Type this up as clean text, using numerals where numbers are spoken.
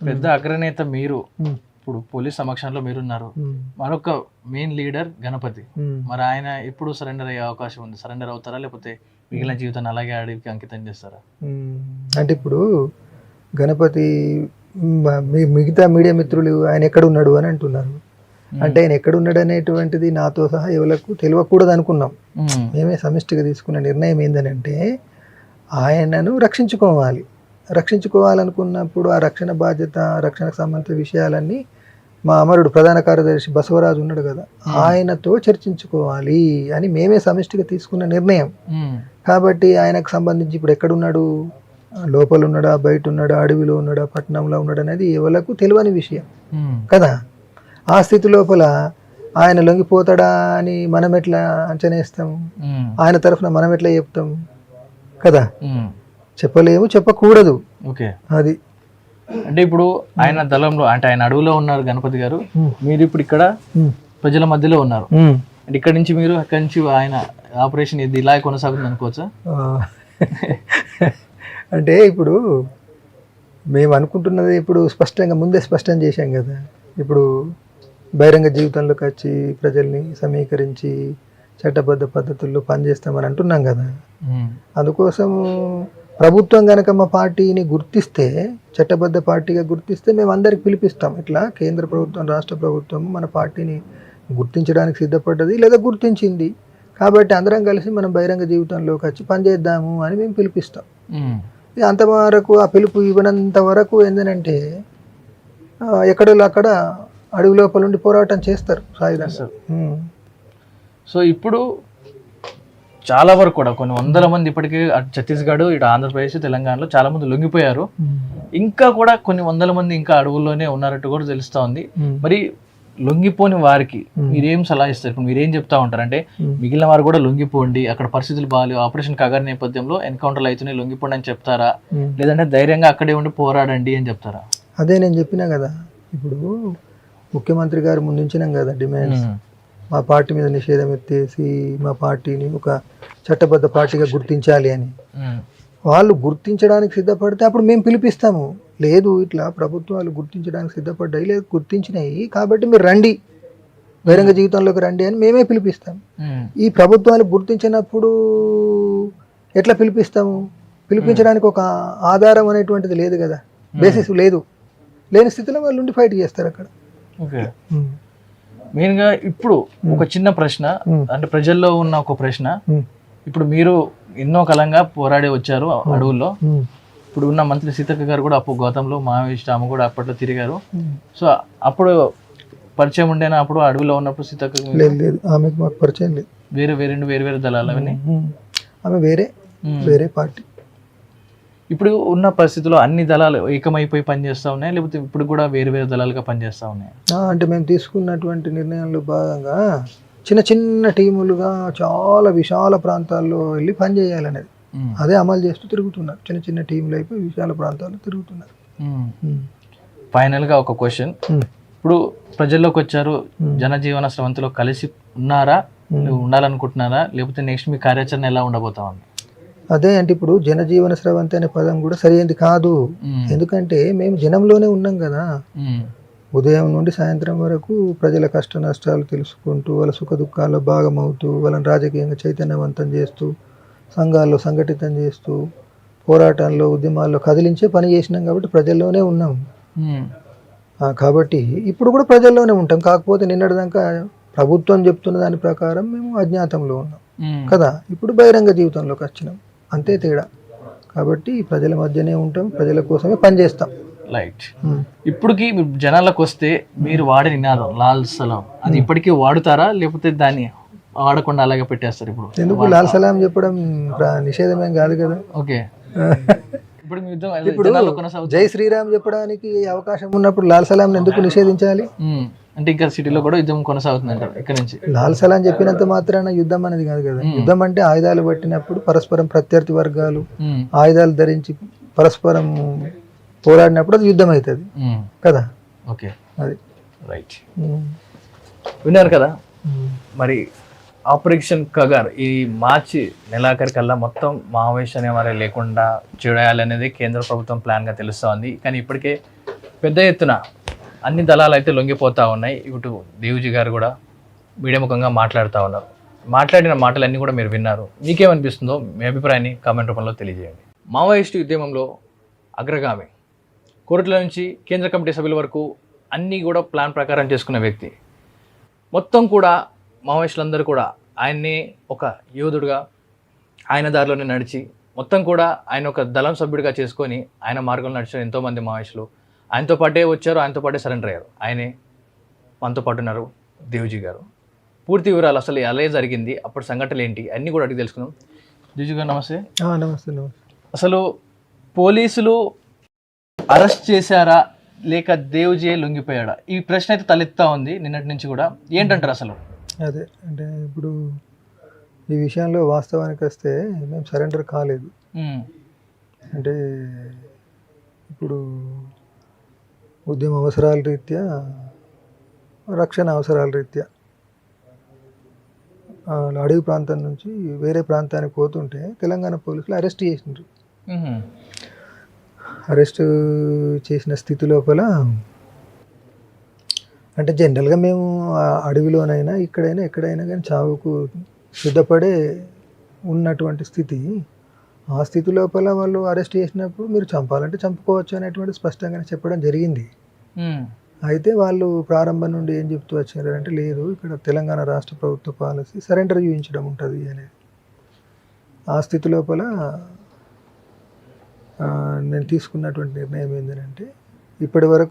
పెద్ద అగ్రనేత మీరు, ఇప్పుడు పోలీస్ సమక్షంలో మీరున్నారు, మరొక మెయిన్ లీడర్ గణపతి. మరి ఆయన ఎప్పుడు సరెండర్ అయ్యే అవకాశం ఉంది? సరెండర్ అవుతారా లేకపోతే మిగిలిన జీవితాన్ని అలాగే అడవికి అంకితం చేస్తారా? అంటే ఇప్పుడు గణపతి మిగతా మీడియా మిత్రులు ఆయన ఎక్కడున్నాడు అని అంటున్నారు. అంటే ఆయన ఎక్కడున్నాడు అనేటువంటిది నాతో సహా ఎవరికి తెలియకూడదు అనుకున్నాం. మేమే సమిష్టిగా తీసుకున్న నిర్ణయం ఏంటంటే ఆయనను రక్షించుకోవాలనుకున్నప్పుడు ఆ రక్షణ బాధ్యత, రక్షణకు సంబంధించిన విషయాలన్నీ మా అమరుడు ప్రధాన కార్యదర్శి బసవరాజు ఉన్నాడు కదా, ఆయనతో చర్చించుకోవాలి అని మేమే సమిష్టిగా తీసుకున్న నిర్ణయం. కాబట్టి ఆయనకు సంబంధించి ఇప్పుడు ఎక్కడున్నాడు, లోపల ఉన్నాడా, బయట ఉన్నాడా, అడవిలో ఉన్నాడా, పట్టణంలో ఉన్నాడా అనేది ఎవరికి తెలియని విషయం కదా. ఆ స్థితి లోపల ఆయన లొంగిపోతాడా అని మనం ఎట్లా అంచనా వేస్తాం? ఆయన తరఫున మనం ఎట్లా చెప్తాం కదా? చెప్పలేము, చెప్పకూడదు. ఓకే, అది అంటే ఇప్పుడు ఆయన దళంలో, అంటే ఆయన అడవిలో ఉన్నారు గణపతి గారు, మీరు ఇప్పుడు ఇక్కడ ప్రజల మధ్యలో ఉన్నారు. అంటే ఇక్కడ నుంచి మీరు, అక్కడి నుంచి ఆయన ఆపరేషన్ ఇది ఇలా కొనసాగుతుంది అనుకోవచ్చా? అంటే ఇప్పుడు మేము అనుకుంటున్నది ఇప్పుడు ముందే స్పష్టం చేశాం కదా. ఇప్పుడు బహిరంగ జీవితంలోకి వచ్చి ప్రజల్ని సమీకరించి చట్టబద్ధ పద్ధతుల్లో పనిచేస్తామని అంటున్నాం కదా. అందుకోసం ప్రభుత్వం కనుక మా పార్టీని గుర్తిస్తే, చట్టబద్ధ పార్టీగా గుర్తిస్తే మేము అందరికి పిలిపిస్తాం. ఇట్లా కేంద్ర ప్రభుత్వం, రాష్ట్ర ప్రభుత్వం మన పార్టీని గుర్తించడానికి సిద్ధపడ్డది లేదా గుర్తించింది కాబట్టి అందరం కలిసి మనం బహిరంగ జీవితంలోకి వచ్చి పనిచేద్దాము అని మేము పిలిపిస్తాం. అంతవరకు ఆ పిలుపు ఇవ్వనంత వరకు ఏంటంటే ఎక్కడో అక్కడ అడవి లోపల ఉండి పోరాటం చేస్తారు సాయుధంగా. సో ఇప్పుడు చాలా వరకు కూడా కొన్ని వందల మంది ఇప్పటికే ఛత్తీస్గఢ్, ఇటు ఆంధ్రప్రదేశ్, తెలంగాణలో చాలా మంది లొంగిపోయారు. ఇంకా కూడా కొన్ని వందల మంది ఇంకా అడవుల్లోనే ఉన్నారట్టు కూడా తెలుస్తా ఉంది. మరి లొంగిపోని వారికి మీరేం సలహా ఇస్తారు? ఇప్పుడు మీరేం చెప్తా ఉంటారు అంటే మిగిలిన వారు కూడా లొంగిపోండి, అక్కడ పరిస్థితులు బాగాలేవు, ఆపరేషన్ కగర్ నేపథ్యంలో ఎన్కౌంటర్లు అవుతున్నాయి, లొంగిపోండి అని చెప్తారా? లేదంటే ధైర్యంగా అక్కడే ఉండి పోరాడండి అని చెప్తారా? అదే నేను చెప్పినా కదా, ఇప్పుడు ముఖ్యమంత్రి గారు ముందుంచినాం కదా డిమాండ్స్, మా పార్టీ మీద నిషేధం ఎత్తేసి మా పార్టీని ఒక చట్టబద్ధ పార్టీగా గుర్తించాలి అని. వాళ్ళు గుర్తించడానికి సిద్ధపడితే అప్పుడు మేము పిలిపిస్తాము. లేదు ఇట్లా ప్రభుత్వాలు గుర్తించడానికి సిద్ధపడ్డాయి, లేదు గుర్తించినాయి కాబట్టి మీరు రండి, బహిరంగ జీవితంలోకి రండి అని మేమే పిలిపిస్తాం. ఈ ప్రభుత్వాలు గుర్తించినప్పుడు ఎట్లా పిలిపిస్తాము? పిలిపించడానికి ఒక ఆధారం అనేటువంటిది లేదు కదా, బేసిస్ లేదు. లేని స్థితిలో వాళ్ళు ఉండి ఫైట్ చేస్తారు అక్కడ. ఓకే, మెయిన్గా ఇప్పుడు ఒక చిన్న ప్రశ్న, అంటే ప్రజల్లో ఉన్న ఒక ప్రశ్న. ఇప్పుడు మీరు ఎన్నో కాలంగా పోరాడి వచ్చారు అడవుల్లో. ఇప్పుడు ఉన్న మంత్రి సీతక్క గారు కూడా అప్పుడు గౌతంలో మావేష్ ఆమె కూడా అప్పట్లో తిరిగారు. సో అప్పుడు పరిచయం ఉండేనా? అప్పుడు అడవిలో ఉన్నప్పుడు సీతక్క లేదు, ఆమెకు మాకు పరిచయం లేదు. వేరే దళాలు అవన్నీ, ఆమె వేరే పార్టీ. ఇప్పుడు ఉన్న పరిస్థితుల్లో అన్ని దళాలు ఏకమైపోయి పనిచేస్తూ ఉన్నాయి, లేకపోతే ఇప్పుడు కూడా వేరు దళాలుగా పనిచేస్తూ ఉన్నాయి? అంటే మేము తీసుకున్నటువంటి నిర్ణయంలో భాగంగా చిన్న చిన్న టీములుగా చాలా విశాల ప్రాంతాల్లో వెళ్ళి పనిచేయాలనేది అదే అమలు చేస్తూ తిరుగుతున్నారు. చిన్న చిన్న టీంలు అయిపోయి విశాల ప్రాంతాల్లో తిరుగుతున్నారు. ఫైనల్గా ఒక క్వశ్చన్, ఇప్పుడు ప్రజల్లోకి వచ్చారు, జనజీవన స్రవంతిలో కలిసి ఉన్నారా, ఉండాలనుకుంటున్నారా, లేకపోతే నెక్స్ట్ మీ కార్యాచరణ ఎలా ఉండబోతా ఉంది? అదే అంటే ఇప్పుడు జనజీవన స్రవంతి అనే పదం కూడా సరైనది కాదు. ఎందుకంటే మేము జనంలోనే ఉన్నాం కదా. ఉదయం నుండి సాయంత్రం వరకు ప్రజల కష్ట నష్టాలు తెలుసుకుంటూ, వాళ్ళ సుఖ దుఃఖాల్లో భాగమవుతూ, వాళ్ళని రాజకీయంగా చైతన్యవంతం చేస్తూ, సంఘాల్లో సంఘటితం చేస్తూ, పోరాటాల్లో ఉద్యమాల్లో కదిలించే పని చేసినాం కాబట్టి ప్రజల్లోనే ఉన్నాం. కాబట్టి ఇప్పుడు కూడా ప్రజల్లోనే ఉంటాం. కాకపోతే నిన్నటిదాకా ప్రభుత్వం చెప్తున్న దాని ప్రకారం మేము అజ్ఞాతంలో ఉన్నాం కదా. ఇప్పుడు బహిరంగ జీవితంలోకి వచ్చినాం, అంతే తేడా. కాబట్టి ప్రజల మధ్యనే ఉంటాం, ప్రజల కోసమే పనిచేస్తాం. రైట్. ఇప్పటికి జనాలకు వస్తే మీరు వాడే నినాదం లాల్ సలాం, అది ఇప్పటికీ వాడుతారా లేకపోతే దాన్ని వాడకుండా అలాగే పెట్టేస్తారు? ఇప్పుడు ఎందుకు లాల్ సలాం చెప్పడం నిషేధమేం కాదు కదా. ఓకే, ఇప్పుడు జై శ్రీరామ్ చెప్పడానికి అవకాశం ఉన్నప్పుడు లాల్ సలాం ఎందుకు నిషేధించాలి? అంటే ఇంకా సిటీలో కూడా యుద్ధం కొనసాగుతుంది అంటారు ఇక్కడ నుంచి. లాల్ సలాం చెప్పినంత మాత్రాన యుద్ధం అనేది కాదు కదా. యుద్ధం అంటే ఆయుధాలు పట్టినప్పుడు పరస్పరం ప్రత్యర్థి వర్గాలు ఆయుధాలు ధరించి పరస్పరం పోరాడినప్పుడు అది యుద్ధం అవుతుంది కదా. ఓకే, అది రైట్. విన్నారు కదా. మరి ఆపరేషన్ కగర్ ఈ మార్చి నెలాఖరికల్లా మొత్తం మావోయిస్ట్ అనేవారే లేకుండా చేయాలనేది కేంద్ర ప్రభుత్వం ప్లాన్గా తెలుస్తోంది. కానీ ఇప్పటికే పెద్ద ఎత్తున అన్ని దళాలు అయితే లొంగిపోతూ ఉన్నాయి. ఇటు దేవుజీ గారు కూడా మీడియా ముఖంగా మాట్లాడుతూ ఉన్నారు. మాట్లాడిన మాటలన్నీ కూడా మీరు విన్నారు. మీకేమనిపిస్తుందో మీ అభిప్రాయాన్ని కామెంట్ రూపంలో తెలియజేయండి. మావోయిస్టు ఉద్యమంలో అగ్రగామి, కోర్టుల నుంచి కేంద్ర కమిటీ సభ్యుల వరకు అన్నీ కూడా ప్లాన్ ప్రకారం చేసుకున్న వ్యక్తి. మొత్తం కూడా మావోయిస్టులందరూ కూడా ఆయన్ని ఒక యోధుడుగా ఆయన దారిలోనే నడిచి మొత్తం కూడా ఆయన ఒక దళం సభ్యుడిగా చేసుకొని ఆయన మార్గంలో నడిచిన ఎంతోమంది మావోయిస్టులు ఆయనతో పాటే వచ్చారు, ఆయనతో పాటే సరెండర్ అయ్యారు. ఆయనే మనతో పాటు ఉన్నారు దేవుజీ గారు. పూర్తి వివరాలు అసలు ఎలా జరిగింది, అప్పుడు సంఘటనలు ఏంటి అన్నీ కూడా అడిగి తెలుసుకుందాం. దేవుజీ గారు నమస్తే. నమస్తే. నమస్తే. అసలు పోలీసులు అరెస్ట్ చేశారా లేక దేవుజీ లొంగిపోయాడా, ఈ ప్రశ్న అయితే తలెత్తా ఉంది నిన్నటి నుంచి కూడా. ఏంటంటారు అసలు? అదే అంటే ఇప్పుడు ఈ విషయంలో వాస్తవానికి వస్తే మేము సరెండర్ కాలేదు. అంటే ఇప్పుడు ఉద్యమ అవసరాల రీత్యా, రక్షణ అవసరాల రీత్యా అడవి ప్రాంతం నుంచి వేరే ప్రాంతానికి పోతుంటే తెలంగాణ పోలీసులు అరెస్ట్ చేసినారు. అరెస్ట్ చేసిన స్థితి లోపల అంటే జనరల్గా మేము అడవిలోనైనా ఇక్కడైనా ఎక్కడైనా కానీ చావుకు సిద్ధపడే ఉన్నటువంటి స్థితి. ఆ స్థితి లోపల వాళ్ళు అరెస్ట్ చేసినప్పుడు మీరు చంపాలంటే చంపుకోవచ్చు అనేటువంటి స్పష్టంగానే చెప్పడం జరిగింది. అయితే వాళ్ళు ప్రారంభం నుండి ఏం చెప్తూ వచ్చారు అంటే, లేదు ఇక్కడ తెలంగాణ రాష్ట్ర ప్రభుత్వ పాలసీ సరెండర్ చూపించడం ఉంటుంది అనేది. ఆ స్థితి లోపల నేను తీసుకున్నటువంటి నిర్ణయం ఏంటంటే, ఇప్పటి వరకు